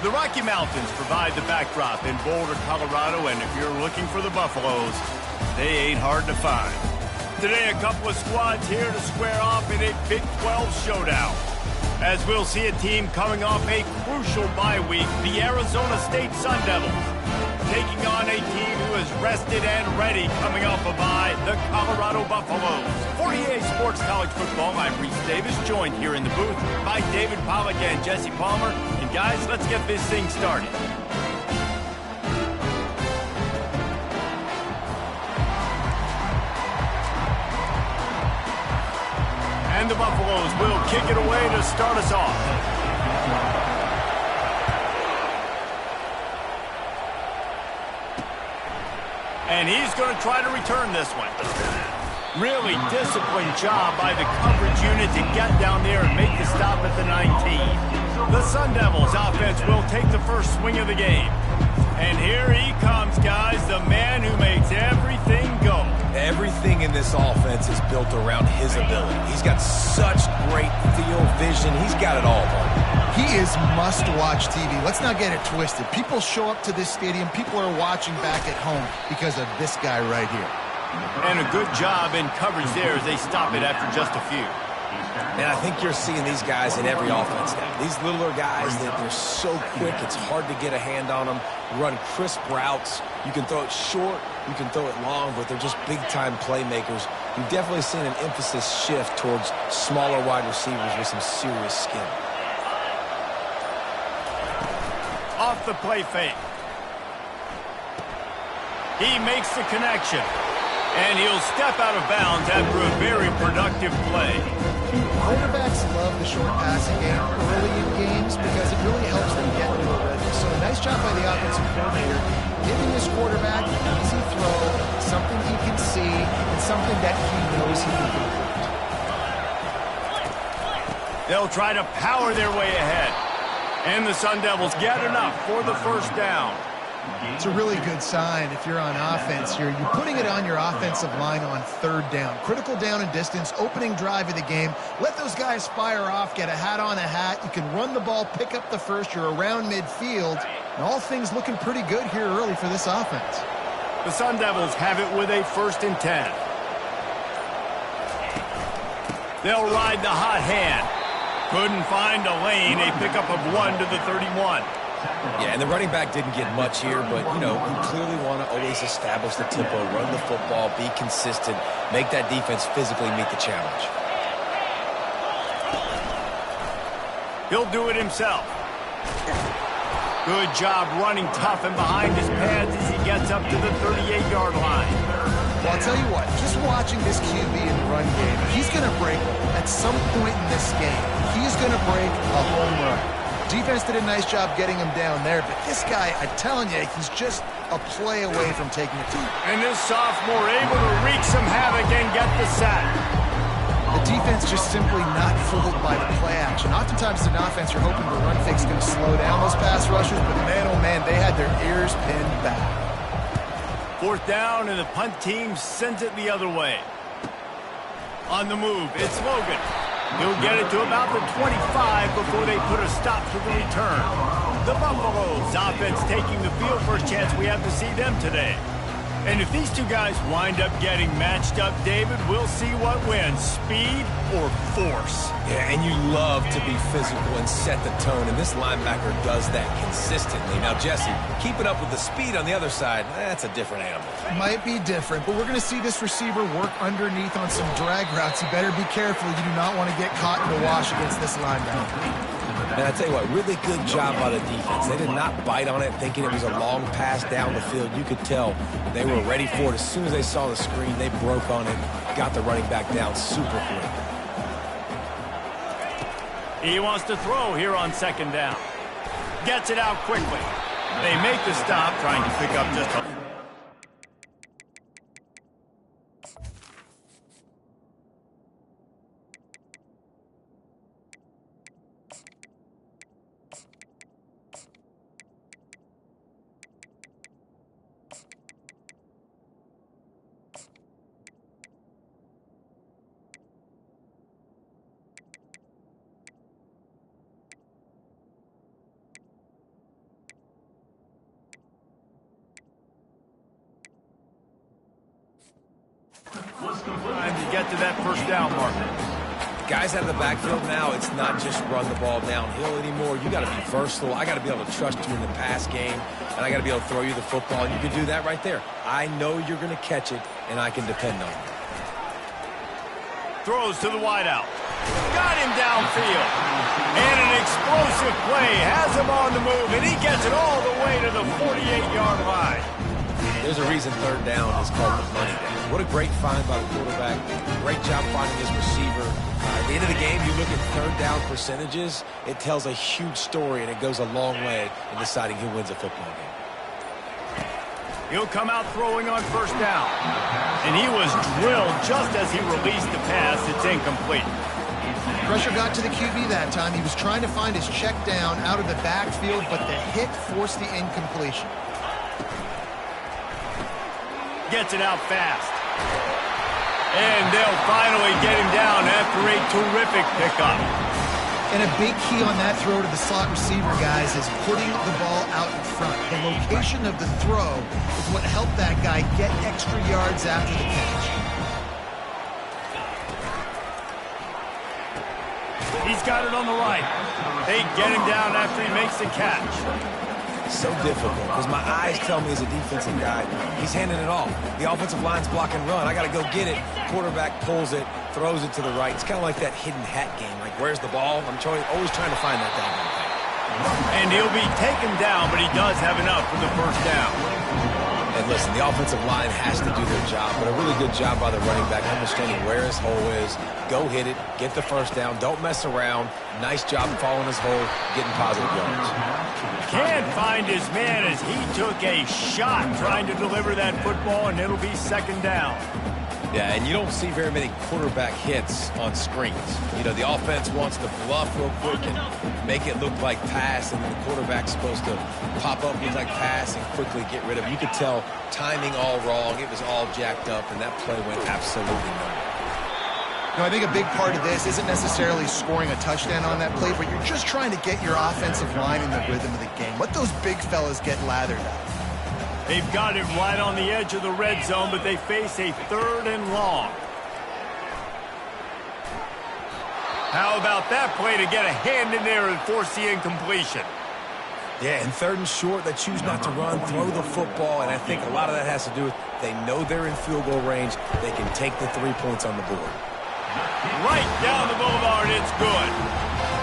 The Rocky Mountains provide the backdrop in Boulder, Colorado, and if you're looking for the Buffaloes, they ain't hard to find. Today, a couple of squads here to square off in a Big 12 showdown. As we'll see a team coming off a crucial bye week, the Arizona State Sun Devils, taking on a team who is rested and ready coming off a bye, the Colorado Buffaloes. For EA Sports College Football, I'm Reese Davis, joined here in the booth by David Pollack and Jesse Palmer. And guys, let's get this thing started. And the Buffaloes will kick it away to start us off. And he's going to try to return this one. Really disciplined job by the coverage unit to get down there and make the stop at the 19. The Sun Devils offense will take the first swing of the game. And here he comes, guys, the man who makes everything go. Everything in this offense is built around his ability. He's got such great field vision. He's got it all. He is must-watch TV. Let's not get it twisted. People show up to this stadium. People are watching back at home because of this guy right here. And a good job in coverage there as they stop it after just a few. And I think you're seeing these guys in every offense now. These littler guys, they're so quick, it's hard to get a hand on them. Run crisp routes. You can throw it short, you can throw it long, but they're just big-time playmakers. You've definitely seen an emphasis shift towards smaller wide receivers with some serious skill. Off the play fake. He makes the connection. And he'll step out of bounds after a very productive play. Quarterbacks love the short passing game early in games because it really helps them get into a rhythm. So a nice job by the offensive coordinator, giving his quarterback an easy throw, something he can see, and something that he knows he can complete. They'll try to power their way ahead. And the Sun Devils get enough for the first down. It's a really good sign if you're on offense here. You're putting it on your offensive line on third down. Critical down and distance, opening drive of the game. Let those guys fire off, get a hat on a hat. You can run the ball, pick up the first. You're around midfield. And all things looking pretty good here early for this offense. The Sun Devils have it with a 1st and 10. They'll ride the hot hand. Couldn't find a lane. A pickup of 1 to the 31. Yeah, and the running back didn't get much here, but, you know, you clearly want to always establish the tempo, run the football, be consistent, make that defense physically meet the challenge. He'll do it himself. Good job running tough and behind his pads as he gets up to the 38-yard line. Well, I'll tell you what, just watching this QB in the run game, he's going to break at some point in this game. He's going to break a home run. Defense did a nice job getting him down there, but this guy, I'm telling you, he's just a play away from taking it to him. And this sophomore able to wreak some havoc and get the sack. The defense just simply not fooled by the play action. Oftentimes as an offense, you're hoping the run fake's going to slow down those pass rushers, but man, oh man, they had their ears pinned back. 4th down, and the punt team sends it the other way. On the move, it's Logan. He'll get it to about the 25 before they put a stop to the return. The Buffaloes offense taking the field. First chance we have to see them today. And if these two guys wind up getting matched up, David, we'll see what wins, speed or force. Yeah, and you love to be physical and set the tone, and this linebacker does that consistently. Now, Jesse, keeping up with the speed on the other side, that's a different animal. Might be different, but we're going to see this receiver work underneath on some drag routes. You better be careful. You do not want to get caught in the wash against this linebacker. And I tell you what, really good job by the defense. They did not bite on it thinking it was a long pass down the field. You could tell they were ready for it. As soon as they saw the screen, they broke on it, got the running back down super quick. He wants to throw here on 2nd down. Gets it out quickly. They make the stop, trying to pick up just a... get to that first down marker. Guys out of the backfield now, it's not just run the ball downhill anymore. You got to be versatile. I got to be able to trust you in the pass game, and I got to be able to throw you the football, and you can do that right there. I know you're going to catch it, and I can depend on you. Throws to the wideout. Got him downfield. And an explosive play has him on the move, and he gets it all the way to the 48-yard line. There's a reason third down is called the money down. What a great find by the quarterback. Great job finding his receiver. At the end of the game, you look at third down percentages, it tells a huge story, and it goes a long way in deciding who wins a football game. He'll come out throwing on first down. And he was drilled just as he released the pass. It's incomplete. Pressure got to the QB that time. He was trying to find his check down out of the backfield, but the hit forced the incompletion. Gets it out fast. And they'll finally get him down after a terrific pickup. And a big key on that throw to the slot receiver, guys, is putting the ball out in front. The location of the throw is what helped that guy get extra yards after the catch. He's got it on the right. They get him down after he makes the catch. So difficult because my eyes tell me as a defensive guy, he's handing it off. The offensive line's block and run. I got to go get it. Quarterback pulls it, throws it to the right. It's kind of like that hidden hat game. Like, where's the ball? I'm always trying to find that doggone thing. And he'll be taken down, but he does have enough for the first down. And listen, the offensive line has to do their job, but a really good job by the running back understanding where his hole is. Go hit it, get the first down, don't mess around. Nice job following his hole, getting positive yards. Can't find his man as he took a shot trying to deliver that football, and it'll be second down. Yeah, and you don't see very many quarterback hits on screens. You know, the offense wants to bluff real quick and make it look like pass, and then the quarterback's supposed to pop up, look like pass, and quickly get rid of it. You could tell timing all wrong. It was all jacked up, and that play went absolutely nowhere. You know, I think a big part of this isn't necessarily scoring a touchdown on that play, but you're just trying to get your offensive line in the rhythm of the game. Let those big fellas get lathered up. They've got him right on the edge of the red zone, but they face a third and long. How about that play to get a hand in there and force the incompletion? Yeah, and third and short, they choose not to run, throw the football, and I think a lot of that has to do with they know they're in field goal range. They can take the 3 points on the board. Right down the boulevard, it's good.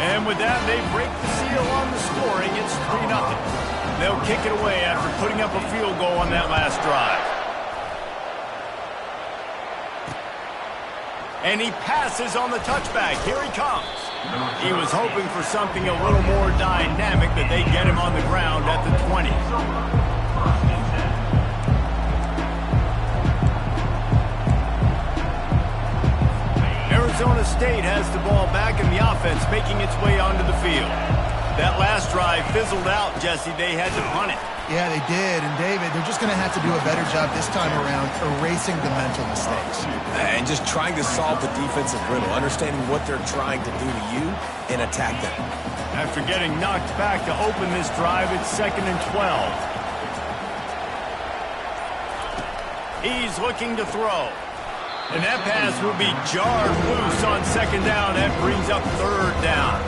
And with that, they break the seal on the scoring. It's 3-0. They'll kick it away after putting up a field goal on that last drive. And he passes on the touchback. Here he comes. He was hoping for something a little more dynamic, but they get him on the ground at the 20. Arizona State has the ball back in the offense, making its way onto the field. That last drive fizzled out, Jesse. They had to punt it. Yeah, they did. And, David, they're just going to have to do a better job this time around erasing the mental mistakes. And just trying to solve the defensive riddle, understanding what they're trying to do to you and attack them. After getting knocked back to open this drive, it's 2nd and 12. He's looking to throw. And that pass will be jarred loose on second down. That brings up third down.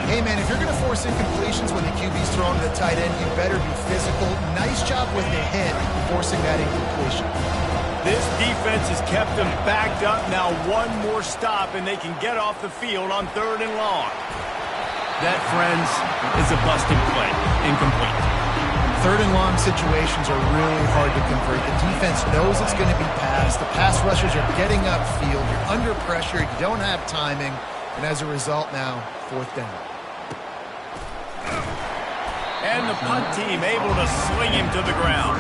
Hey, man, if you're going to force incompletions when the QB's thrown to the tight end, you better be physical. Nice job with the hit, forcing that incompletion. This defense has kept them backed up. Now one more stop, and they can get off the field on 3rd and long. That, friends, is a busted play. Incomplete. 3rd and long situations are really hard to convert. The defense knows it's going to be passed. The pass rushers are getting upfield. You're under pressure. You don't have timing. And as a result now, 4th down. And the punt team able to sling him to the ground.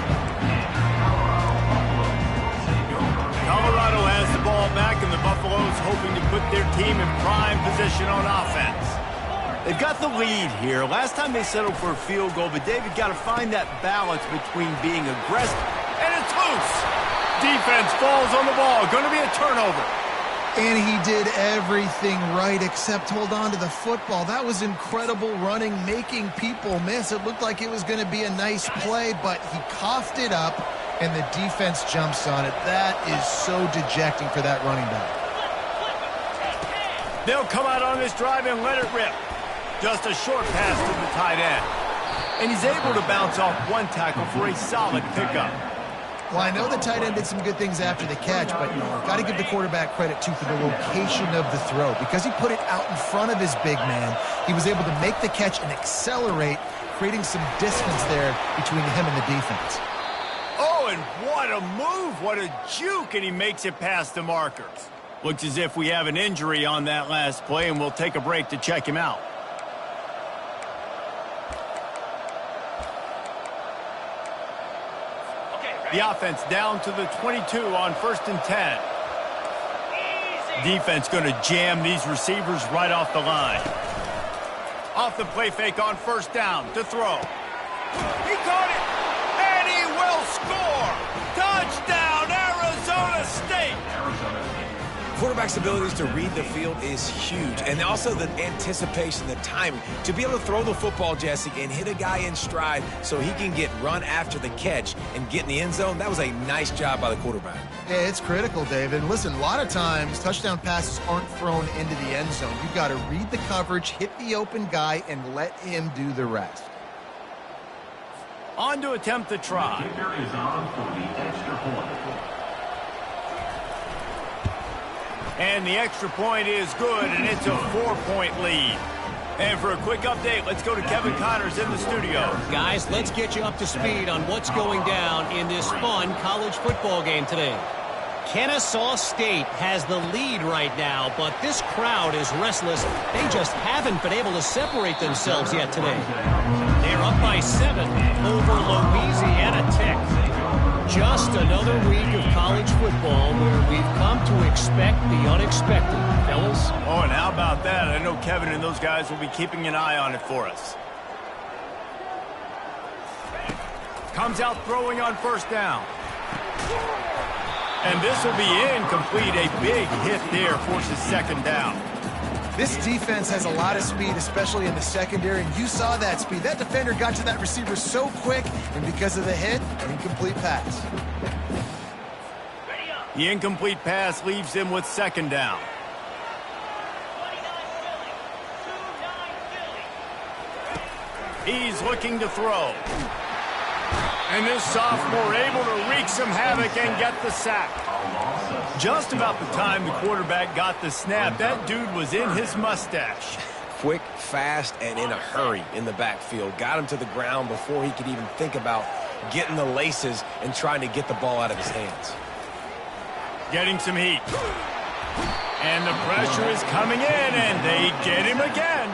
Colorado has the ball back, and the Buffaloes hoping to put their team in prime position on offense. They've got the lead here. Last time they settled for a field goal, but David got to find that balance between being aggressive, and it's loose. Defense falls on the ball. Going to be a turnover. And he did everything right except hold on to the football. That was incredible running, making people miss. It looked like it was going to be a nice play, but he coughed it up, and the defense jumps on it. That is so dejecting for that running back. They'll come out on this drive and let it rip. Just a short pass to the tight end. And he's able to bounce off one tackle for a solid pickup. Well, I know the tight end did some good things after the catch, but got to give the quarterback credit, too, for the location of the throw. Because he put it out in front of his big man, he was able to make the catch and accelerate, creating some distance there between him and the defense. Oh, and what a move, what a juke, and he makes it past the markers. Looks as if we have an injury on that last play, and we'll take a break to check him out. The offense down to the 22 on 1st and 10. Defense going to jam these receivers right off the line. Off the play fake on 1st down to throw. He caught it, and he will score. Touchdown, Arizona State. Quarterback's abilities to read the field is huge, and also the anticipation, the timing. To be able to throw the football, Jesse, and hit a guy in stride so he can get run after the catch and get in the end zone, that was a nice job by the quarterback. Yeah, it's critical, David. And listen, a lot of times touchdown passes aren't thrown into the end zone. You've got to read the coverage, hit the open guy, and let him do the rest. On to attempt the try. Is on for the extra point. And the extra point is good, and it's a 4-point lead. And for a quick update, let's go to Kevin Connors in the studio. Guys, let's get you up to speed on what's going down in this fun college football game today. Kennesaw State has the lead right now, but this crowd is restless. They just haven't been able to separate themselves yet today. They're up by 7 over Louisiana Tech. Just another week of college football where we've come to expect the unexpected, fellas. Oh, and how about that? I know Kevin and those guys will be keeping an eye on it for us. Comes out throwing on 1st down. And this will be incomplete. A big hit there forces 2nd down. This defense has a lot of speed, especially in the secondary, and you saw that speed. That defender got to that receiver so quick, and because of the hit, an incomplete pass. The incomplete pass leaves him with 2nd down. He's looking to throw. And this sophomore able to wreak some havoc and get the sack. Just about the time the quarterback got the snap, that dude was in his mustache. Quick, fast, and in a hurry in the backfield. Got him to the ground before he could even think about getting the laces and trying to get the ball out of his hands. Getting some heat. And the pressure is coming in, and they get him again.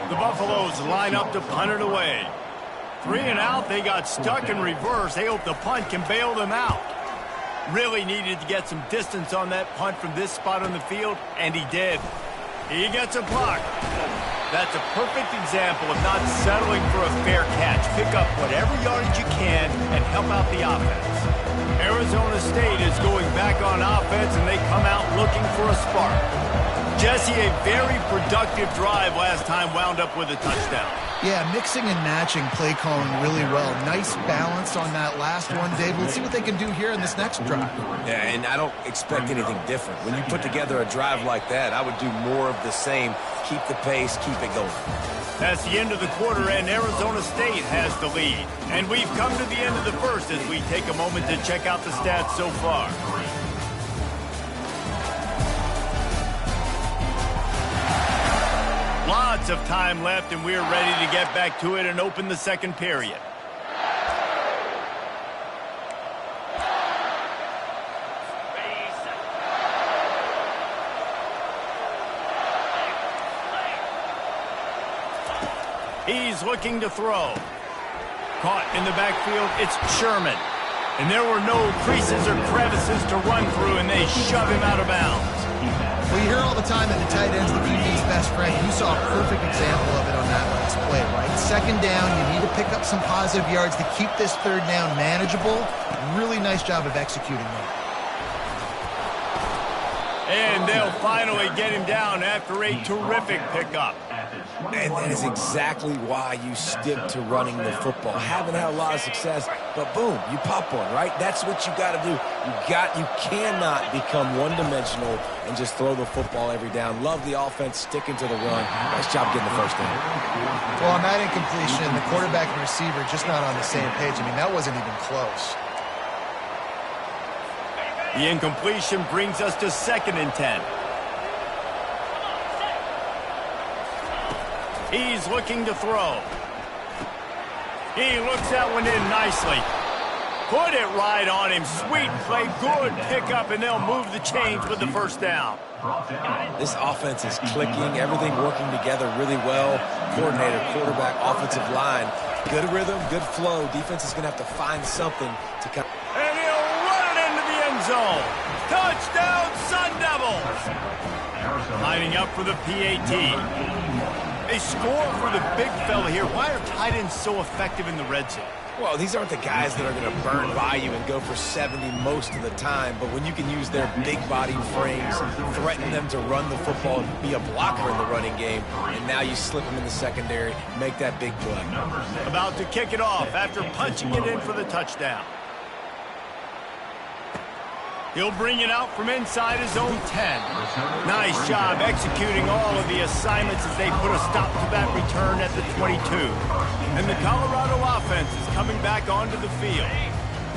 The Buffaloes line up to punt it away. 3 and out, they got stuck in reverse. They hope the punt can bail them out. Really needed to get some distance on that punt from this spot on the field, and he did. He gets a block. That's a perfect example of not settling for a fair catch. Pick up whatever yardage you can and help out the offense. Arizona State is going back on offense, and they come out looking for a spark. Jesse, a very productive drive last time wound up with a touchdown. Yeah, mixing and matching play calling really well. Nice balance on that last one, Dave. Let's see what they can do here in this next drive. Yeah, and I don't expect anything different. When you put together a drive like that, I would do more of the same. Keep the pace, keep it going. That's the end of the quarter, and Arizona State has the lead. And we've come to the end of the first as we take a moment to check out the stats so far. Lots of time left, and we're ready to get back to it and open the second period. He's looking to throw. Caught in the backfield, it's Sherman. And there were no creases or crevices to run through, and they shove him out of bounds. Well, you hear all the time that the tight end's the QB's best friend. You saw a perfect example of it on that last play, right? 2nd down, you need to pick up some positive yards to keep this 3rd down manageable. Really nice job of executing that. And they'll finally get him down after a terrific pickup. And that is exactly why you stick to running the football. Haven't had a lot of success, but boom, you pop one, right? That's what you got to do. You cannot become one-dimensional and just throw the football every down. Love the offense, sticking to the run. Nice job getting the first down. Well, on that incompletion, the quarterback and receiver just not on the same page. I mean, that wasn't even close. The incompletion brings us to 2nd and 10. He's looking to throw. He looks that one in nicely. Put it right on him. Sweet play, good pickup, and they'll move the chains with the first down. This offense is clicking, everything working together really well. Coordinator, quarterback, offensive line. Good rhythm, good flow. Defense is going to have to find something to come. And he'll run it into the end zone. Touchdown, Sun Devils. Lining up for the PAT. They score for the big fella here. Why are tight ends so effective in the red zone? Well, these aren't the guys that are going to burn by you and go for 70 most of the time, but when you can use their big body frames, threaten them to run the football and be a blocker in the running game, and now you slip them in the secondary, make that big play. About to kick it off after punching it in for the touchdown. He'll bring it out from inside his own 10. Nice job executing all of the assignments as they put a stop to that return at the 22. And the Colorado offense is coming back onto the field.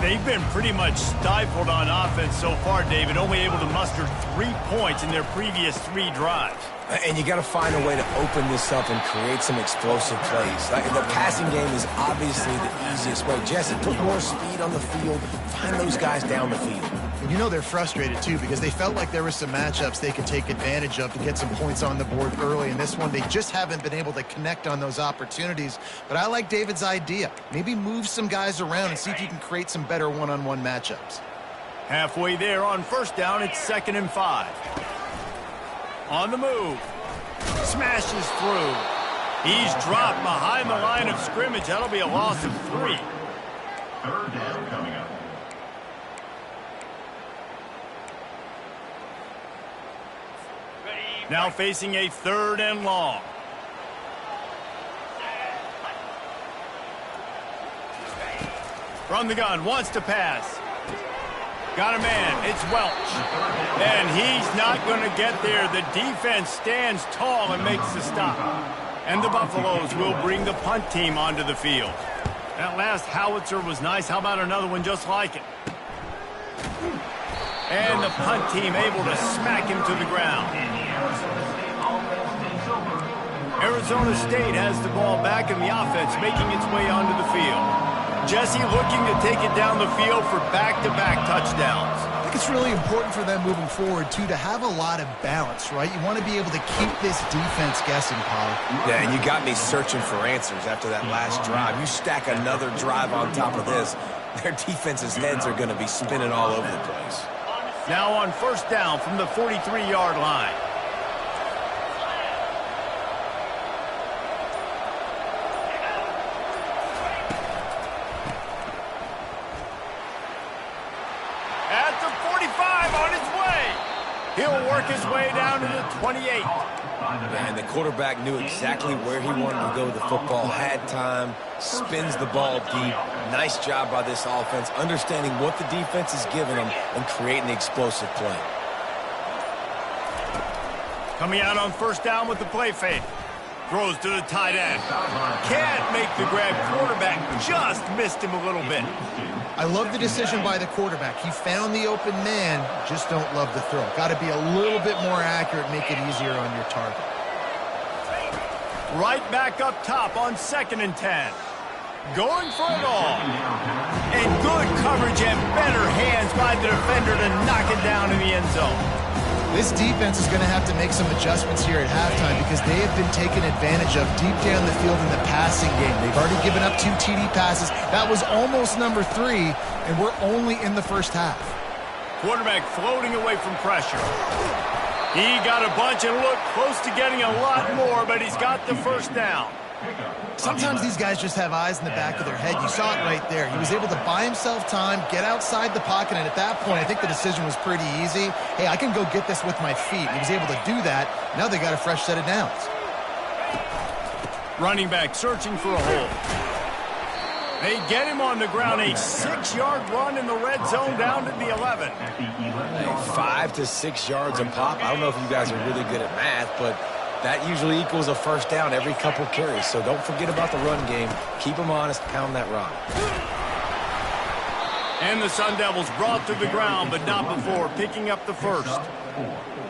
They've been pretty much stifled on offense so far, David, only able to muster 3 points in their previous 3 drives. And you got to find a way to open this up and create some explosive plays. The passing game is obviously the easiest way. Jesse, put more speed on the field. Find those guys down the field. And you know they're frustrated, too, because they felt like there were some matchups they could take advantage of to get some points on the board early. In this one, they just haven't been able to connect on those opportunities. But I like David's idea. Maybe move some guys around and see if you can create some better one-on-one matchups. Halfway there on first down, it's 2nd and 5. On the move. Smashes through. He's dropped behind the line of scrimmage. That'll be a loss of 3. 3rd down coming up. Now facing a 3rd and long. From the gun, wants to pass. Got a man, it's Welch. And he's not going to get there. The defense stands tall and makes the stop. And the Buffaloes will bring the punt team onto the field. That last howitzer was nice. How about another one just like it? And the punt team able to smack him to the ground. Arizona State has the ball back in the offense, making its way onto the field. Jesse looking to take it down the field for back-to-back touchdowns. I think it's really important for them moving forward, too, to have a lot of balance, right? You want to be able to keep this defense guessing, Paul. Yeah, and you got me searching for answers after that last drive. You stack another drive on top of this, their defense's heads are going to be spinning all over the place. Now on first down from the 43-yard line. At the 45 on his way. He'll work his way down to the 28. And the quarterback knew exactly where he wanted to go with the football, had time, spins the ball deep. Nice job by this offense, understanding what the defense is giving them and creating the explosive play. Coming out on first down with the play fake. Throws to the tight end. Can't make the grab. Quarterback just missed him a little bit. I love the decision by the quarterback. He found the open man, just don't love the throw. Got to be a little bit more accurate, make it easier on your target. Right back up top on 2nd and 10. Going for it all. And good coverage and better hands by the defender to knock it down in the end zone. This defense is going to have to make some adjustments here at halftime because they have been taken advantage of deep down the field in the passing game. They've already given up 2 TD passes. That was almost number 3, and we're only in the first half. Quarterback floating away from pressure. He got a bunch and looked close to getting a lot more, but he's got the first down. Sometimes these guys just have eyes in the back of their head. You saw it right there. He was able to buy himself time, get outside the pocket, and at that point, I think the decision was pretty easy. Hey, I can go get this with my feet. He was able to do that. Now they got a fresh set of downs. Running back searching for a hole. They get him on the ground. A 6-yard run in the red zone down to the 11. 5 to 6 yards a pop. I don't know if you guys are really good at math, but that usually equals a first down every couple carries. So don't forget about the run game. Keep them honest. Pound that rock. And the Sun Devils brought to the ground, but not before picking up the first.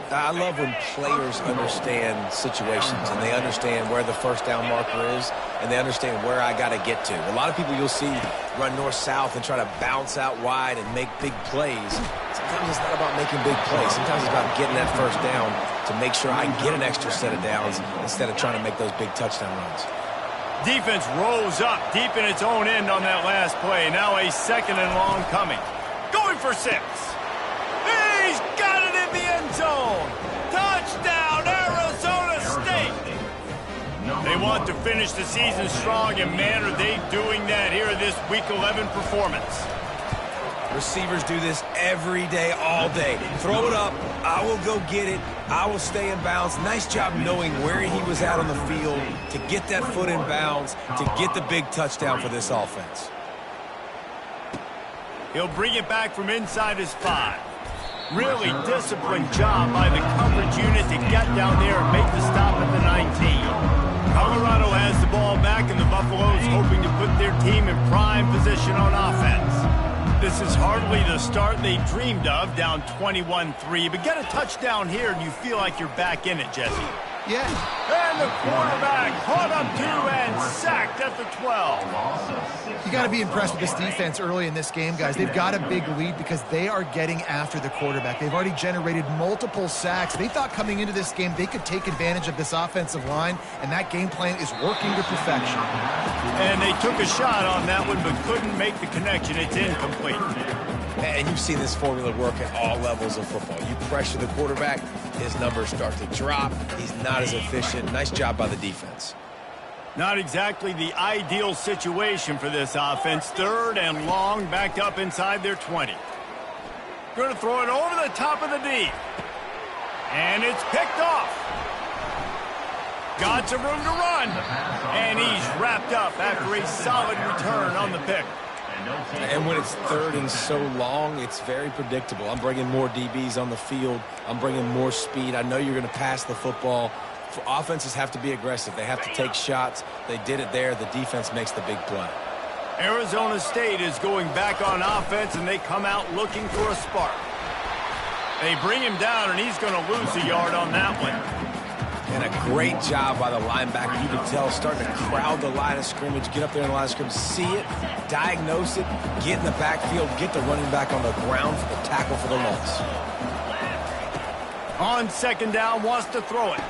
I love when players understand situations and they understand where the first down marker is and they understand where I got to get to. A lot of people you'll see run north-south and try to bounce out wide and make big plays. Sometimes it's not about making big plays. Sometimes it's about getting that first down to make sure I get an extra set of downs instead of trying to make those big touchdown runs. Defense rose up deep in its own end on that last play. Now a 2nd and long coming. Going for 6. He's got it in the end zone. Touchdown, Arizona State. They want to finish the season strong, and man, are they doing that here in this Week 11 performance. Receivers do this every day, all day. Throw it up. I will go get it. I will stay in bounds. Nice job knowing where he was at on the field to get that foot in bounds, to get the big touchdown for this offense. He'll bring it back from inside his 5. Really disciplined job by the coverage unit to get down there and make the stop at the 19. Colorado has the ball back, and the Buffaloes hoping to put their team in prime position on offense. This is hardly the start they dreamed of, down 21-3. But get a touchdown here, and you feel like you're back in it, Jesse. Yeah. And the quarterback caught up to and sacked at the 12. You got to be impressed with this defense early in this game, guys. They've got a big lead because they are getting after the quarterback. They've already generated multiple sacks. They thought coming into this game they could take advantage of this offensive line, and that game plan is working to perfection. And they took a shot on that one but couldn't make the connection. It's incomplete. And you've seen this formula work at all levels of football. You pressure the quarterback, his numbers start to drop. He's not as efficient. Nice job by the defense. Not exactly the ideal situation for this offense. 3rd and long, backed up inside their 20. Going to throw it over the top of the D. And it's picked off. Got some room to run. And he's wrapped up after a solid return on the pick. And when it's 3rd and so long, it's very predictable. I'm bringing more DBs on the field. I'm bringing more speed. I know you're going to pass the football. Offenses have to be aggressive. They have to take shots. They did it there. The defense makes the big play. Arizona State is going back on offense, and they come out looking for a spark. They bring him down, and he's going to lose a yard on that one. And a great job by the linebacker. You can tell starting to crowd the line of scrimmage, get up there in the line of scrimmage, see it, diagnose it, get in the backfield, get the running back on the ground for the tackle for the loss. On 2nd down, wants to throw it.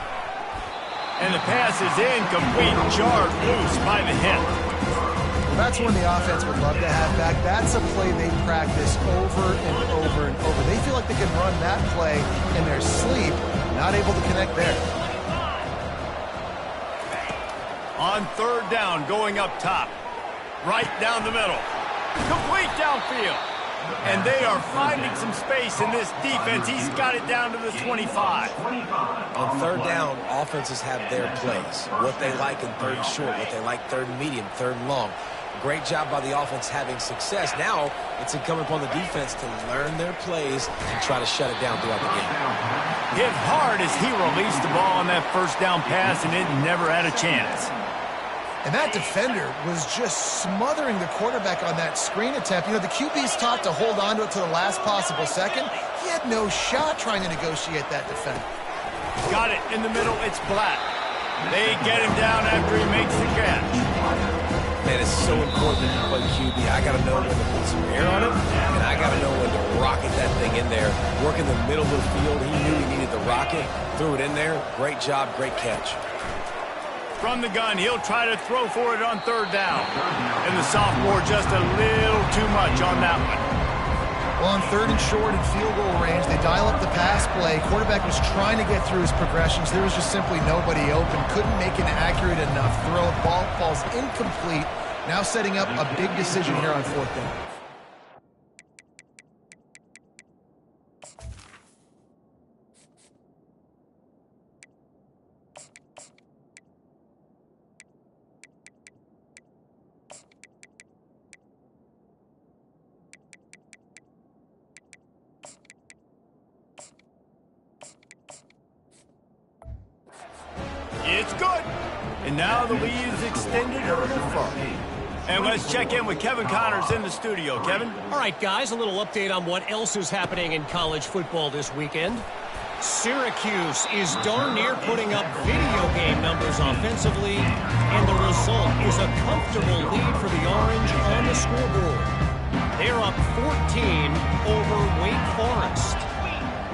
And the pass is incomplete, jarred loose by the hit. Well, that's one the offense would love to have back. That's a play they practice over and over and over. They feel like they can run that play in their sleep, not able to connect there. On 3rd down, going up top. Right down the middle. Complete downfield. And they are finding some space in this defense. He's got it down to the 25. On 3rd down, offenses have their plays. What they like in 3rd and short, what they like 3rd and medium, 3rd and long. Great job by the offense having success. Now it's incumbent upon the defense to learn their plays and try to shut it down throughout the game. Hit hard as he released the ball on that 1st down pass, and it never had a chance. And that defender was just smothering the quarterback on that screen attempt. You know, the QB's taught to hold on to it to the last possible second. He had no shot trying to negotiate that defender. Got it in the middle. It's Black. They get him down after he makes the catch. Man, it's so important to play QB. I got to know when to put some air on it, and I got to know when to rocket that thing in there. Work in the middle of the field. He knew he needed the rocket. Threw it in there. Great job. Great catch. From the gun, he'll try to throw for it on 3rd down. And the sophomore just a little too much on that one. Well, on 3rd and short and field goal range, they dial up the pass play. Quarterback was trying to get through his progressions. There was just simply nobody open. Couldn't make an accurate enough throw. Ball falls incomplete. Now setting up a big decision here on 4th down. And now the lead is extended a little further. And let's check in with Kevin Connors in the studio. Kevin? All right, guys, a little update on what else is happening in college football this weekend. Syracuse is darn near putting up video game numbers offensively, and the result is a comfortable lead for the Orange on the scoreboard. They're up 14 over Wake Forest.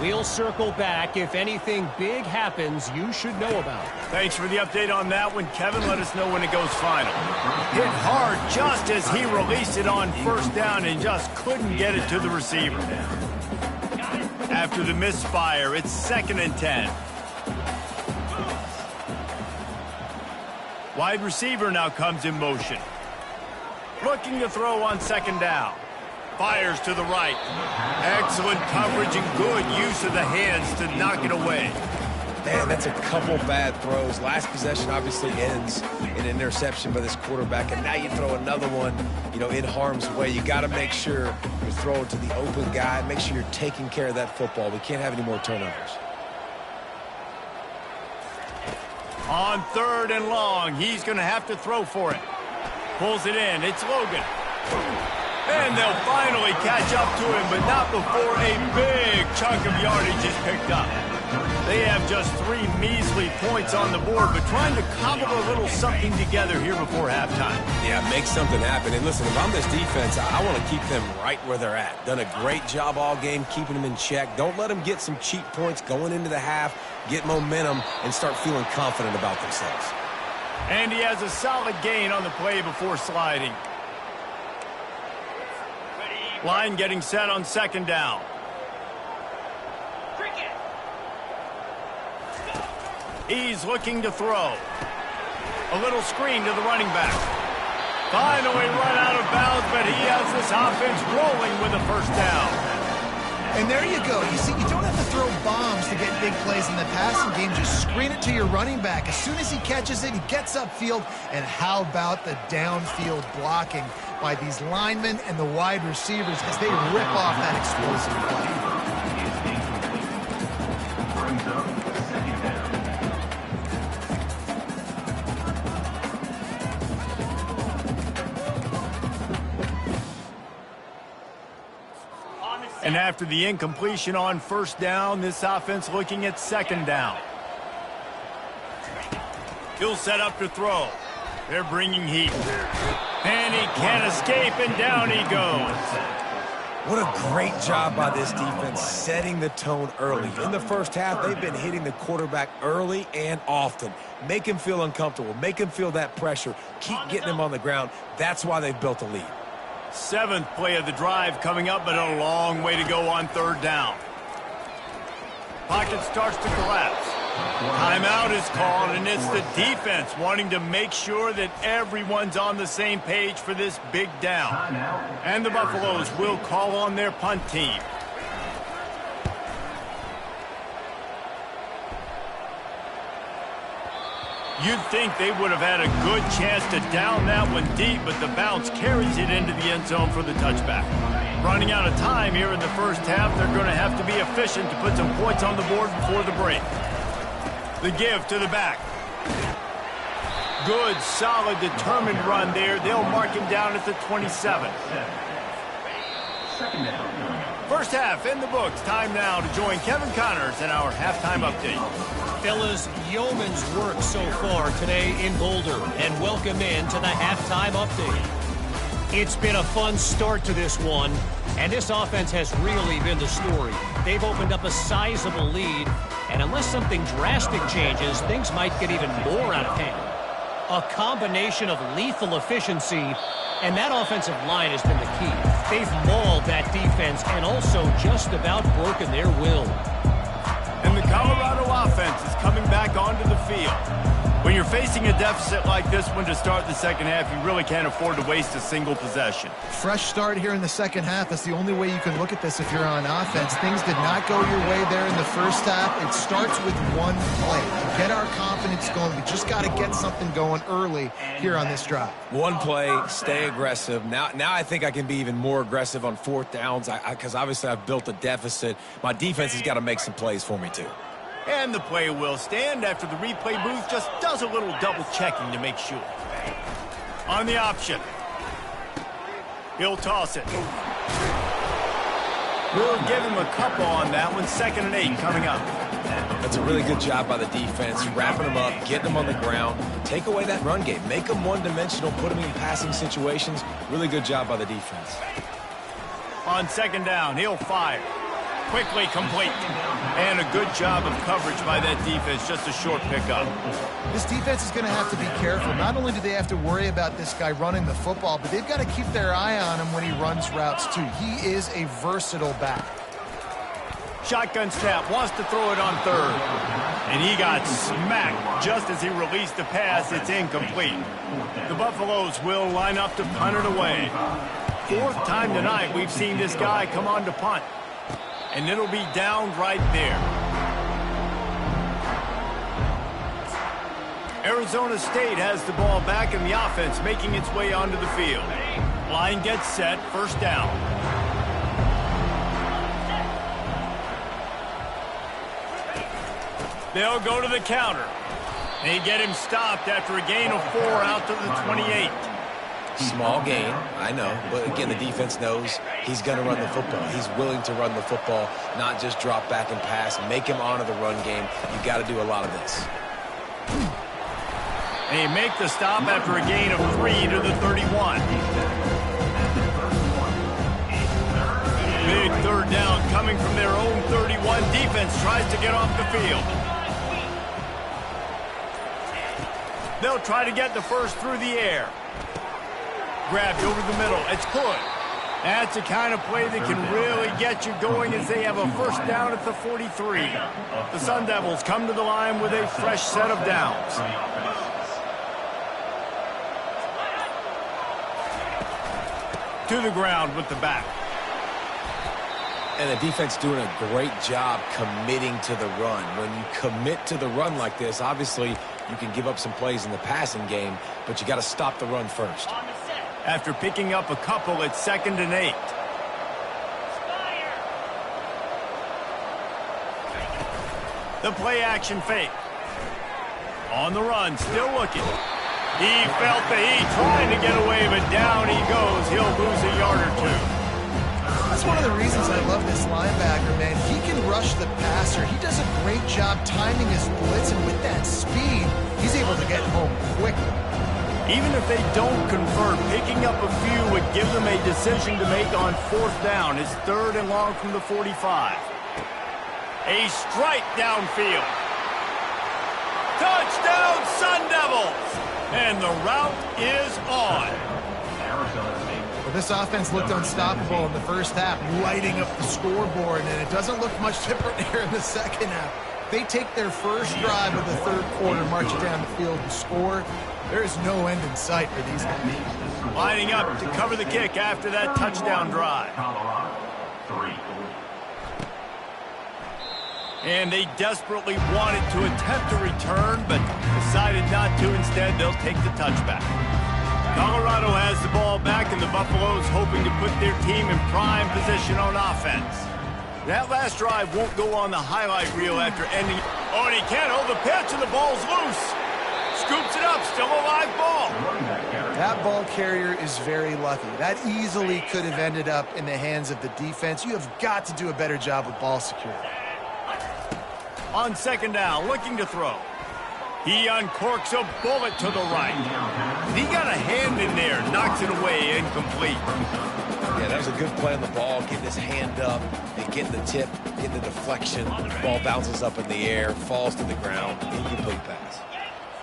We'll circle back. If anything big happens, you should know about it. Thanks for the update on that one, Kevin. Let us know when it goes final. Hit hard just as he released it on first down and just couldn't get it to the receiver. After the misfire, it's 2nd and 10. Wide receiver now comes in motion. Looking to throw on 2nd down. Fires to the right. Excellent coverage and good use of the hands to knock it away. Man, that's a couple bad throws. Last possession obviously ends in an interception by this quarterback, and now you throw another one, in harm's way. You got to make sure you throw it to the open guy. Make sure you're taking care of that football. We can't have any more turnovers. On 3rd and long, he's going to have to throw for it. Pulls it in. It's Logan. And they'll finally catch up to him, but not before a big chunk of yardage is picked up. They have just 3 measly points on the board, but trying to cobble a little something together here before halftime. Yeah, make something happen. And listen, if I'm this defense, I want to keep them right where they're at. Done a great job all game keeping them in check. Don't let them get some cheap points going into the half, get momentum, and start feeling confident about themselves. And he has a solid gain on the play before sliding. Line getting set on 2nd down. He's looking to throw. A little screen to the running back. Finally run out of bounds, but he has this offense rolling with a 1st down. And there you go. You see, you don't have to throw bombs to get big plays in the passing game. Just screen it to your running back. As soon as he catches it, he gets upfield. And how about the downfield blocking by these linemen and the wide receivers as they rip off that explosive play. Brings up 2nd down. And after the incompletion on 1st down, this offense looking at 2nd down. He'll set up to throw. They're bringing heat. And he can't escape, and down he goes. What a great job by this defense setting the tone early. In the first half, they've been hitting the quarterback early and often. Make him feel uncomfortable. Make him feel that pressure. Keep getting him on the ground. That's why they've built a lead. 7th play of the drive coming up, but a long way to go on 3rd down. Pocket starts to collapse. Timeout is called, and it's the defense wanting to make sure that everyone's on the same page for this big down. And the Buffaloes will call on their punt team. You'd think they would have had a good chance to down that one deep, but the bounce carries it into the end zone for the touchback. Running out of time here in the first half, they're going to have to be efficient to put some points on the board before the break. The give to the back. Good, solid, determined run there. They'll mark him down at the 27. 2nd down. First half in the books. Time now to join Kevin Connors in our halftime update. Fellas, yeoman's work so far today in Boulder, and welcome in to the halftime update. It's been a fun start to this one, and this offense has really been the story. They've opened up a sizable lead, and unless something drastic changes, things might get even more out of hand. A combination of lethal efficiency, and that offensive line has been the key. They've mauled that defense and also just about broken their will. And the Colorado offense is coming back onto the field. When you're facing a deficit like this one to start the second half, you really can't afford to waste a single possession. Fresh start here in the second half. That's the only way you can look at this if you're on offense. Things did not go your way there in the first half. It starts with one play. To get our confidence going, we just got to get something going early here on this drive. One play, stay aggressive. Now I think I can be even more aggressive on 4th downs because obviously I've built a deficit. My defense has got to make some plays for me too. And the play will stand after the replay booth just does a little double checking to make sure. On the option. He'll toss it. We'll give him a couple on that one. 2nd and 8 coming up. That's a really good job by the defense, wrapping them up, getting them on the ground. Take away that run game. Make them one-dimensional, put them in passing situations. Really good job by the defense. On 2nd down, he'll fire. Quickly complete. And a good job of coverage by that defense. Just a short pickup. This defense is going to have to be careful. Not only do they have to worry about this guy running the football, but they've got to keep their eye on him when he runs routes too. He is a versatile back. Shotgun snap, wants to throw it on 3rd. And he got smacked just as he released the pass. It's incomplete. The Buffaloes will line up to punt it away. 4th time tonight we've seen this guy come on to punt. And it'll be down right there. Arizona State has the ball back in the offense, making its way onto the field. Line gets set, 1st down. They'll go to the counter. They get him stopped after a gain of 4 out to the 28. Small gain, I know, but again, the defense knows he's going to run the football. He's willing to run the football, not just drop back and pass, make him honor the run game. You got to do a lot of this. They make the stop after a gain of 3 to the 31. Big 3rd down coming from their own 31. Defense tries to get off the field. They'll try to get the first through the air. Grabbed over the middle. It's good. That's the kind of play that can really get you going as they have a 1st down at the 43. The Sun Devils come to the line with a fresh set of downs. To the ground with the back. And the defense doing a great job committing to the run. When you commit to the run like this, obviously you can give up some plays in the passing game, but you got to stop the run first. After picking up a couple, it's 2nd and 8. The play action fake. On the run, still looking. He felt the heat, trying to get away, but down he goes. He'll lose a yard or 2. That's one of the reasons I love this linebacker, man. He can rush the passer. He does a great job timing his blitz, and with that speed, he's able to get home quickly. Even if they don't convert, picking up a few would give them a decision to make on 4th down. It's 3rd and long from the 45. A strike downfield. Touchdown, Sun Devils! And the route is on. Well, this offense looked unstoppable in the 1st half, lighting up the scoreboard, and it doesn't look much different here in the 2nd half. They take their first drive of the 3rd quarter, march it down the field, and score. There is no end in sight for these guys. Lining up to cover the kick after that touchdown drive. And they desperately wanted to attempt a return, but decided not to. Instead, they'll take the touchback. Colorado has the ball back, and the Buffaloes hoping to put their team in prime position on offense. That last drive won't go on the highlight reel after ending. Oh, and he can't hold the pitch, and the ball's loose. Scoops it up, still a live ball. That ball carrier is very lucky. That easily could have ended up in the hands of the defense. You have got to do a better job with ball security. On 2nd down, looking to throw. He uncorks a bullet to the right. He got a hand in there, knocks it away, incomplete. Yeah, that was a good play on the ball, getting his hand up and getting the tip, getting the deflection. The ball bounces up in the air, falls to the ground, incomplete pass.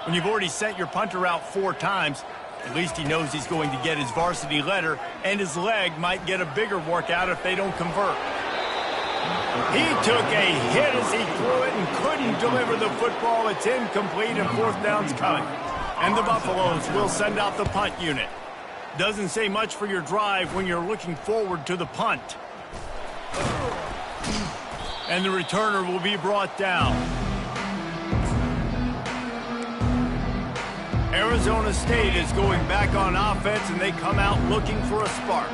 When you've already sent your punter out 4 times, at least he knows he's going to get his varsity letter, and his leg might get a bigger workout if they don't convert. He took a hit as he threw it and couldn't deliver the football. It's incomplete, and 4th down's coming. And the Buffaloes will send out the punt unit. Doesn't say much for your drive when you're looking forward to the punt. And the returner will be brought down. Arizona State is going back on offense, and they come out looking for a spark.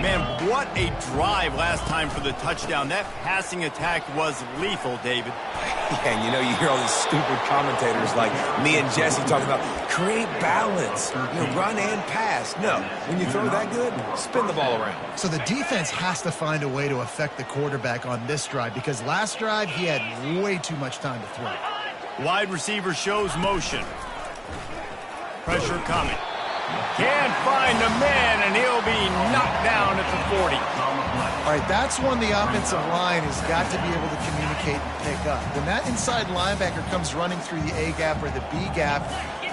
Man, what a drive last time for the touchdown. That passing attack was lethal, David. Yeah, and you hear all these stupid commentators like me and Jesse talking about create balance, run and pass. No, when you throw that good, spin the ball around. So the defense has to find a way to affect the quarterback on this drive because last drive he had way too much time to throw. Wide receiver shows motion. Pressure coming. Can't find the man, and he'll be knocked down at the 40. All right, that's one the offensive line has got to be able to communicate and pick up. When that inside linebacker comes running through the A gap or the B gap,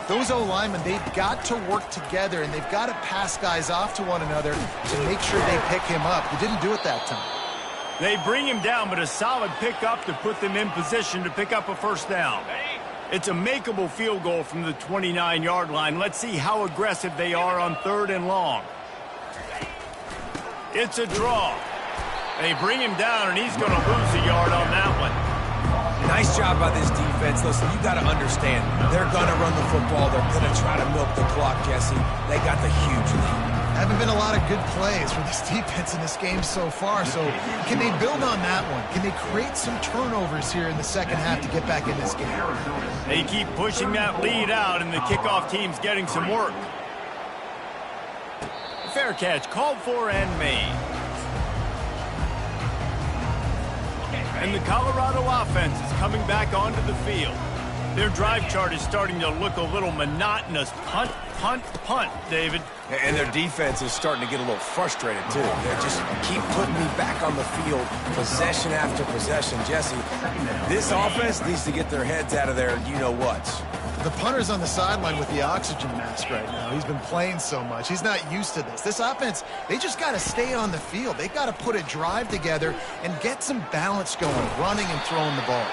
those O-linemen, they've got to work together, and they've got to pass guys off to one another to make sure they pick him up. They didn't do it that time. They bring him down, but a solid pickup to put them in position to pick up a first down. It's a makeable field goal from the 29-yard line. Let's see how aggressive they are on 3rd and long. It's a draw. They bring him down, and he's going to lose a yard on that one. Nice job by this defense. Listen, you got to understand, they're going to run the football. They're going to try to milk the clock, Jesse. They got the huge lead. Haven't been a lot of good plays from this defense in this game so far, so can they build on that one? Can they create some turnovers here in the second half to get back in this game? They keep pushing that lead out, and the kickoff team's getting some work. Fair catch, called for and made. And the Colorado offense is coming back onto the field. Their drive chart is starting to look a little monotonous. Punt, punt, punt, David. And their defense is starting to get a little frustrated, too. They just keep putting me back on the field, possession after possession. Jesse, this offense needs to get their heads out of their you-know-whats. The punter's on the sideline with the oxygen mask right now. He's been playing so much. He's not used to this. This offense, they just got to stay on the field. They got to put a drive together and get some balance going, running and throwing the ball.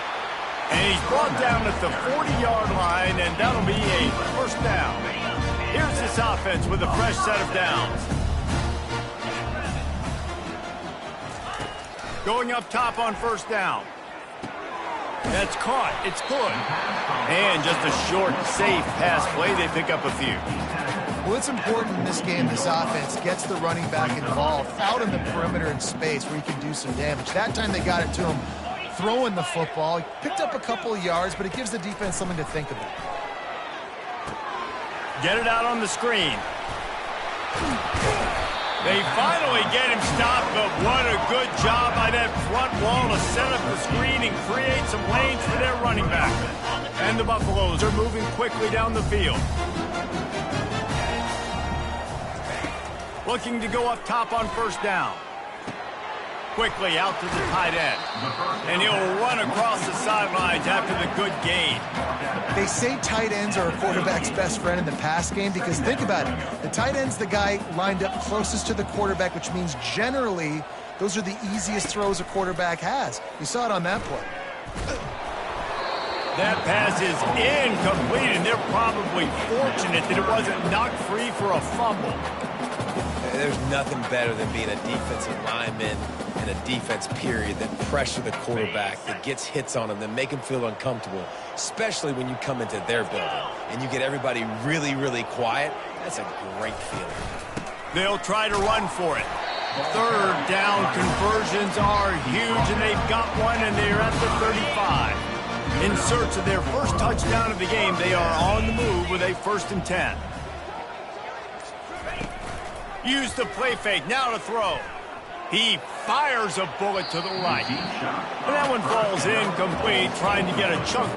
And he's brought down at the 40-yard line, and that'll be a first down. Here's this offense with a fresh set of downs. Going up top on first down. That's caught. It's good. And just a short, safe pass play. They pick up a few. Well, it's important in this game this offense gets the running back involved out in the perimeter in space where he can do some damage. That time they got it to him throwing the football. He picked up a couple of yards, but it gives the defense something to think about. Get it out on the screen. They finally get him stopped, but what a good job by that front wall to set up the screen and create some lanes for their running back. And the Buffaloes are moving quickly down the field. Looking to go up top on first down. Quickly out to the tight end. And he'll run across the sidelines after the good gain. They say tight ends are a quarterback's best friend in the pass game because think about it. The tight end's the guy lined up closest to the quarterback, which means generally those are the easiest throws a quarterback has. You saw it on that play. That pass is incomplete, and they're probably fortunate that it wasn't knocked free for a fumble. There's nothing better than being a defensive lineman and a defense period that pressure the quarterback, that gets hits on him, that make him feel uncomfortable, especially when you come into their building and you get everybody really, really quiet. That's a great feeling. They'll try to run for it. Third down conversions are huge, and they've got one, and they're at the 35. In search of their first touchdown of the game, they are on the move with a 1st and 10. Use the play fake, now to throw. He fires a bullet to the right. And that one falls incomplete, trying to get a chunk.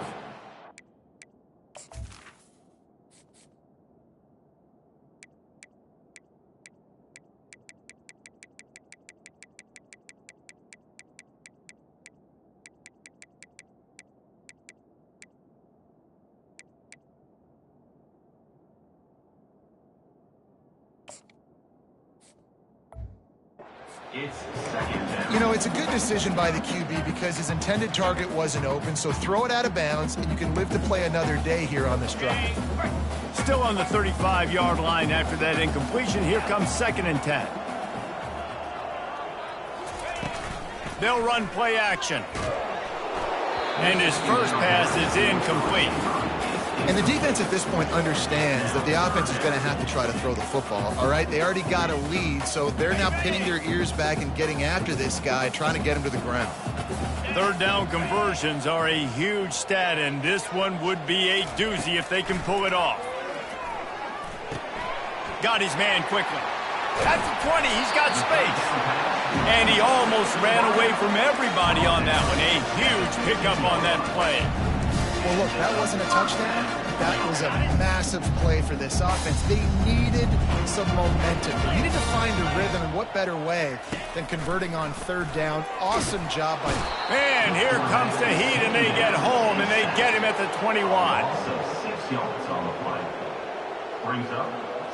You know, it's a good decision by the QB because his intended target wasn't open, so throw it out of bounds, and you can live to play another day here on this drive. Still on the 35-yard line after that incompletion. Here comes 2nd and 10. They'll run play action. And his first pass is incomplete. And the defense at this point understands that the offense is going to have to try to throw the football, all right? They already got a lead, so they're now pinning their ears back and getting after this guy, trying to get him to the ground. Third down conversions are a huge stat, and this one would be a doozy if they can pull it off. Got his man quickly. At the 20, he's got space. And he almost ran away from everybody on that one. A huge pickup on that play. Well, look, that wasn't a touchdown. That was a massive play for this offense. They needed some momentum. They needed to find a rhythm, and what better way than converting on third down. Awesome job by... And here comes the heat, and they get home, and they get him at the 21. So 6 yards on the play. Brings up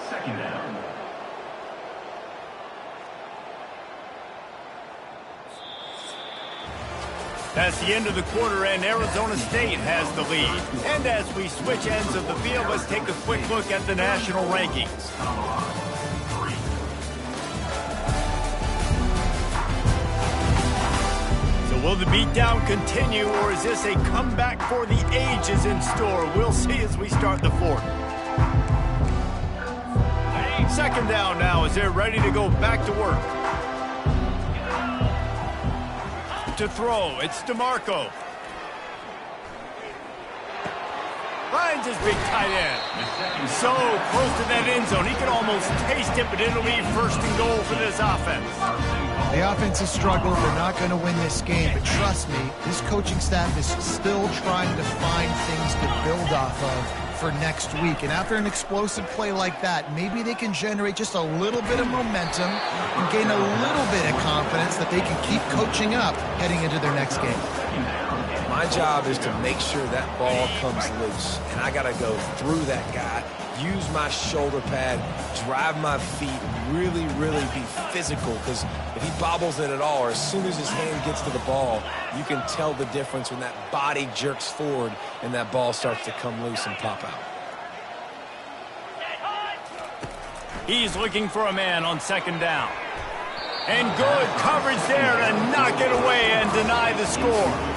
second down. That's the end of the quarter, and Arizona State has the lead. And as we switch ends of the field, let's take a quick look at the national rankings. So will the beatdown continue, or is this a comeback for the ages in store? We'll see as we start the fourth. Second down now as they're ready to go back to work. To throw, it's DeMarco. Finds his big tight end. So close to that end zone, he can almost taste it, but it'll be first and goal for this offense. The offense has struggled. They're not going to win this game, but trust me, this coaching staff is still trying to find things to build off of for next week. And after an explosive play like that, maybe they can generate just a little bit of momentum and gain a little bit of confidence that they can keep coaching up heading into their next game. My job is to make sure that ball comes loose, and I got to go through that guy, use my shoulder pad, drive my feet, really, really be physical, because if he bobbles it at all, or as soon as his hand gets to the ball, you can tell the difference when that body jerks forward and that ball starts to come loose and pop out. He's looking for a man on second down. And good coverage there to knock it away and deny the score.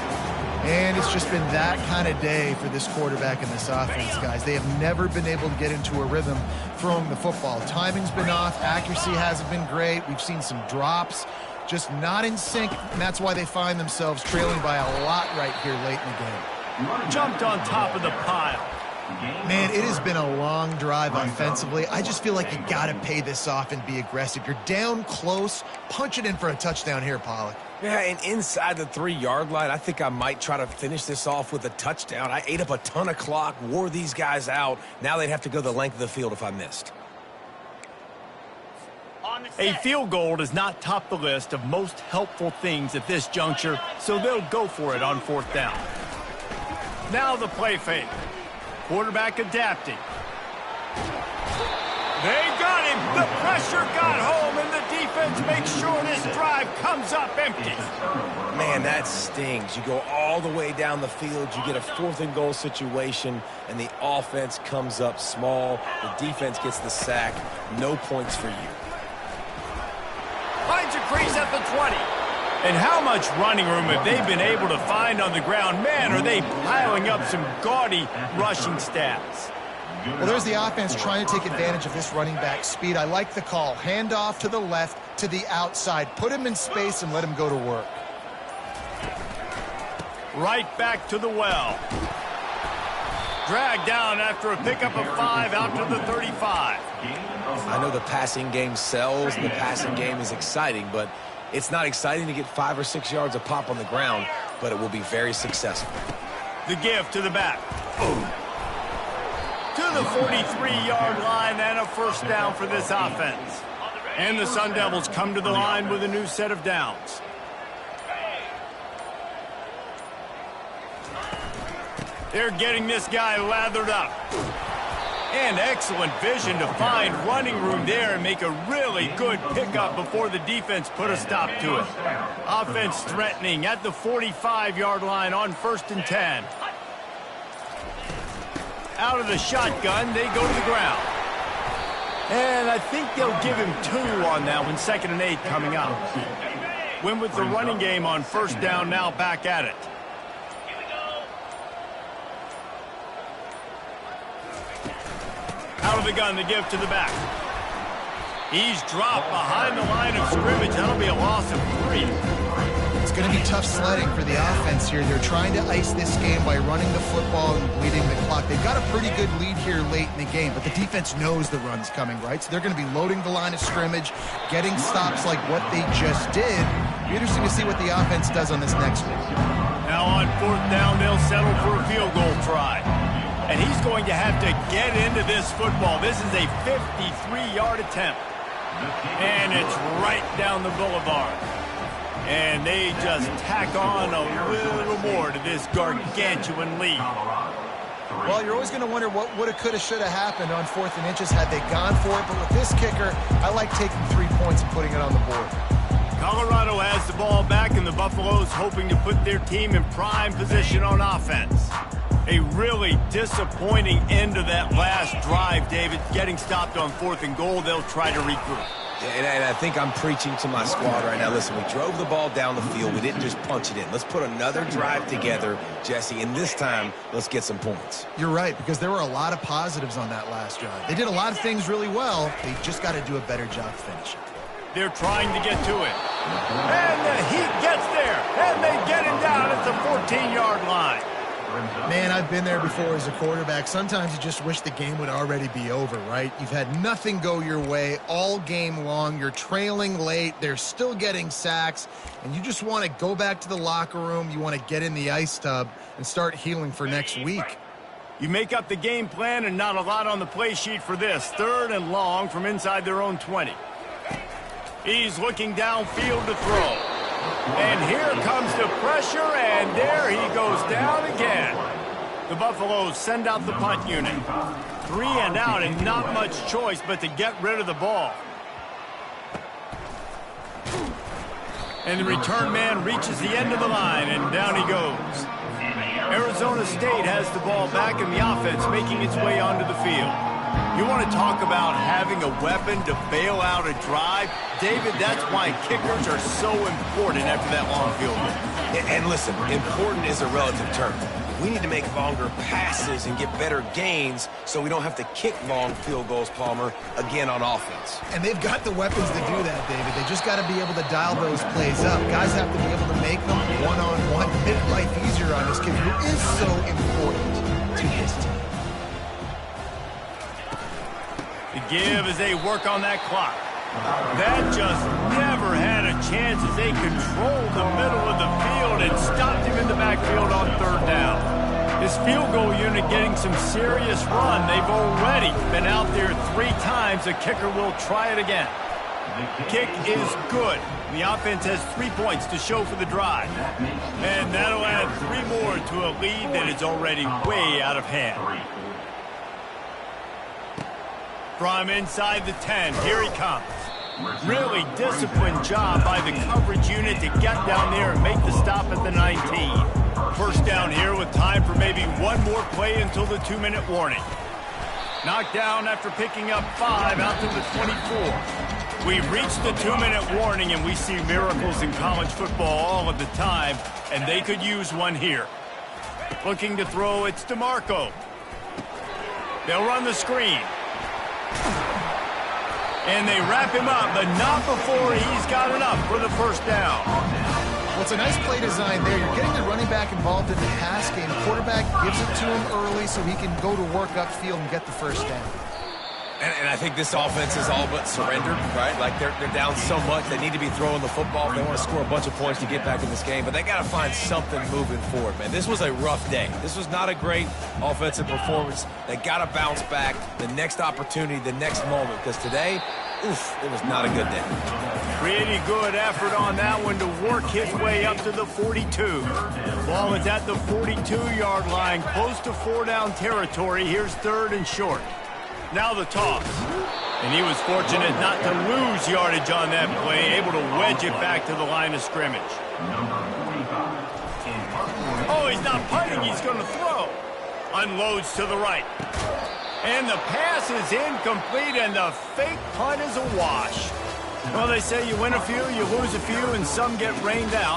And it's just been that kind of day for this quarterback and this offense, guys. They have never been able to get into a rhythm throwing the football. Timing's been off. Accuracy hasn't been great. We've seen some drops, just not in sync, and that's why they find themselves trailing by a lot right here late in the game. Jumped on top of the pile. Man, it has been a long drive offensively. I just feel like you got to pay this off and be aggressive. You're down close. Punch it in for a touchdown here, Pollock. Yeah, and inside the 3-yard line, I think I might try to finish this off with a touchdown. I ate up a ton of clock, wore these guys out. Now they'd have to go the length of the field if I missed. A field goal does not top the list of most helpful things at this juncture, so they'll go for it on fourth down. Now the play fake. Quarterback adapting. They got him. The pressure got home, and the defense makes sure this drive comes up empty. Man, that stings. You go all the way down the field, you get a 4th and goal situation, and the offense comes up small. The defense gets the sack. No points for you. Finds a crease at the 20. And how much running room have they been able to find on the ground? Man, are they piling up some gaudy rushing stats. Well, there's the offense trying to take advantage of this running back speed. I like the call. Hand off to the left, to the outside. Put him in space and let him go to work. Right back to the well. Dragged down after a pickup of 5 out to the 35. I know the passing game sells, and the passing game is exciting, but it's not exciting to get 5 or 6 yards a pop on the ground, but it will be very successful. The give to the back. To the 43-yard line and a first down for this offense. And the Sun Devils come to the line with a new set of downs. They're getting this guy lathered up. And excellent vision to find running room there and make a really good pickup before the defense put a stop to it. Offense threatening at the 45-yard line on 1st and 10. Out of the shotgun, they go to the ground. And I think they'll give him 2 on that one, 2nd and 8 coming up. Win with the running game on first down, now back at it. Out of the gun to give to the back. He's dropped behind the line of scrimmage. That'll be a loss of 3. It's going to be tough sledding for the offense here. They're trying to ice this game by running the football and bleeding the clock. They've got a pretty good lead here late in the game, but the defense knows the run's coming, right? So they're going to be loading the line of scrimmage, getting stops like what they just did. It'll be interesting to see what the offense does on this next one. Now on 4th down, they'll settle for a field goal try. And he's going to have to get into this football. This is a 53-yard attempt. And it's right down the boulevard. And they just tack on a little more to this gargantuan lead. Well, you're always going to wonder what woulda, coulda, shoulda happened on 4th and inches had they gone for it. But with this kicker, I like taking 3 points and putting it on the board. Colorado has the ball back, and the Buffaloes hoping to put their team in prime position on offense. A really disappointing end to that last drive, David. Getting stopped on 4th and goal, they'll try to regroup. Yeah, and I think I'm preaching to my squad right now. Listen, we drove the ball down the field. We didn't just punch it in. Let's put another drive together, Jesse, and this time, let's get some points. You're right, because there were a lot of positives on that last drive. They did a lot of things really well. They just got to do a better job finishing. They're trying to get to it. And the Heat gets there, and they get him down at the 14-yard line. Man, I've been there before as a quarterback. Sometimes you just wish the game would already be over, right? You've had nothing go your way all game long. You're trailing late. They're still getting sacks. And you just want to go back to the locker room. You want to get in the ice tub and start healing for next week. You make up the game plan and not a lot on the play sheet for this. 3rd and long from inside their own 20. He's looking downfield to throw. And here comes the pressure, and there he goes down again. The Buffaloes send out the punt unit. 3 and out, and not much choice but to get rid of the ball. And the return man reaches the end of the line, and down he goes. Arizona State has the ball back, and the offense making its way onto the field. You want to talk about having a weapon to bail out a drive? David, that's why kickers are so important after that long field goal. And listen, important is a relative term. We need to make longer passes and get better gains so we don't have to kick long field goals, Palmer, again on offense. And they've got the weapons to do that, David. They just got to be able to dial those plays up. Guys have to be able to make them one-on-one, make life easier on this kid who is so important to his team. The give as they work on that clock. That just never had a chance as they controlled the middle of the field and stopped him in the backfield on 3rd down. This field goal unit getting some serious run. They've already been out there 3 times. The kicker will try it again. The kick is good. The offense has 3 points to show for the drive. And that'll add 3 more to a lead that is already way out of hand. From inside the 10, here he comes. Really disciplined job by the coverage unit to get down there and make the stop at the 19. 1st down here with time for maybe one more play until the 2-minute warning. Knocked down after picking up 5 out to the 24. We've reached the 2-minute warning, and we see miracles in college football all of the time, and they could use one here. Looking to throw, it's DeMarco. They'll run the screen. And they wrap him up, but not before he's got enough for the 1st down. Well, it's a nice play design there. You're getting the running back involved in the pass game. Quarterback gives it to him early so he can go to work upfield and get the 1st down. And I think this offense is all but surrendered, right? Like they're down so much, they need to be throwing the football. They want to score a bunch of points to get back in this game, but they got to find something moving forward, man. This was a rough day. This was not a great offensive performance. They got to bounce back the next opportunity, the next moment, because today, oof, it was not a good day. Pretty good effort on that one to work his way up to the 42. Ball is at the 42-yard line, close to 4-down territory. Here's 3rd and short. Now the toss. And he was fortunate not to lose yardage on that play, able to wedge it back to the line of scrimmage. Oh, he's not punting, he's going to throw. Unloads to the right. And the pass is incomplete, and the fake punt is a wash. Well, they say you win a few, you lose a few, and some get rained out.